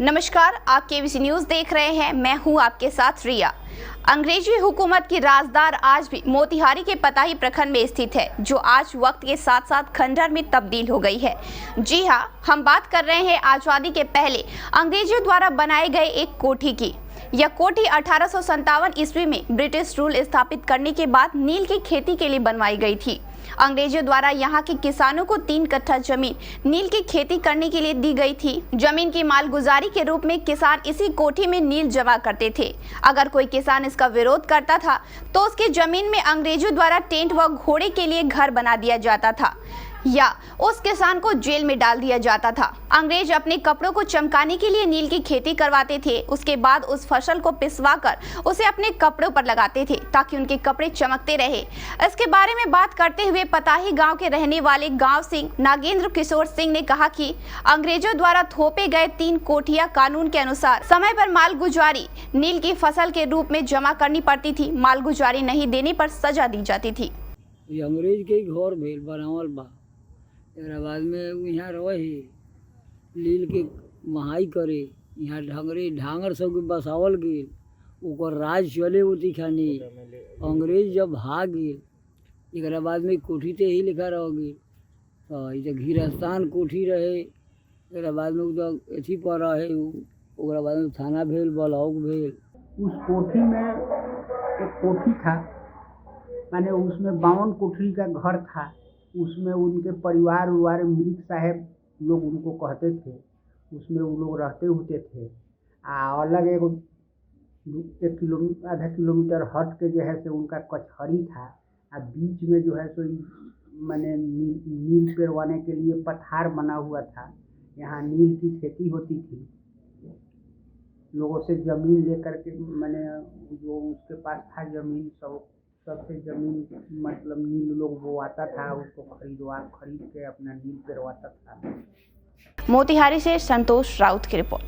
नमस्कार, आप KBC news देख रहे हैं। मैं हूं आपके साथ रिया। अंग्रेजी हुकूमत की राजदार आज भी मोतिहारी के पताही प्रखंड में स्थित है, जो आज वक्त के साथ साथ खंडहर में तब्दील हो गई है। जी हां, हम बात कर रहे हैं आजादी के पहले अंग्रेजों द्वारा बनाए गए एक कोठी की। यह कोठी 1857 ईस्वी में ब्रिटिश रूल स्थापित करने के बाद नील की खेती के लिए बनवाई गई थी। अंग्रेजों द्वारा यहाँ के किसानों को 3 कट्ठा जमीन नील की खेती करने के लिए दी गई थी। जमीन की मालगुजारी के रूप में किसान इसी कोठी में नील जमा करते थे। अगर कोई किसान इसका विरोध करता था तो उसकी जमीन में अंग्रेजों द्वारा टेंट व घोड़े के लिए घर बना दिया जाता था या उस किसान को जेल में डाल दिया जाता था। अंग्रेज अपने कपड़ों को चमकाने के लिए नील की खेती करवाते थे। उसके बाद उस फसल को पिसवाकर उसे अपने कपड़ों पर लगाते थे ताकि उनके कपड़े चमकते रहे। इसके बारे में बात करते हुए पताही गांव के रहने वाले गांव सिंह नागेंद्र किशोर सिंह ने कहा कि अंग्रेजों द्वारा थोपे गए 3 कोठियां कानून के अनुसार समय पर मालगुजारी नील की फसल के रूप में जमा करनी पड़ती थी। मालगुजारी नहीं देने पर सजा दी जाती थी। अंग्रेज के घर भेल बनावल बा, एकरा बाद में यहाँ रही नील के महाई करे, यहाँ ढांगर सब के बसावल गेल, ओकर राज चले होती खानी। अंग्रेज जब भाग गेल, एकरा बाद में कोठी ते ही लिखा रह गेल। तो घीरस्तान कोठी रहे, एकरा बाद में अथी पर रहे, ओकरा बाद में थाना भेल, ब्लॉक भेल। उस कोठी में एक कोठी था, माने उसमें 52 कोठरी का घर था। उसमें उनके परिवार मृत साहब लोग उनको कहते थे, उसमें वो लोग रहते होते थे। अलग आधा किलोमीटर हट के जो है से उनका कचहरी था। बीच में जो है सो माने नील पेरवाने के लिए पठार बना हुआ था। यहाँ नील की खेती होती थी। लोगों से ज़मीन लेकर के, माने जो उसके पास था ज़मीन सबसे ज़मीन मतलब नील लोग बोआता था, उसको खरीद के अपना नील पेरवाता था। मोतिहारी से संतोष राउत की रिपोर्ट।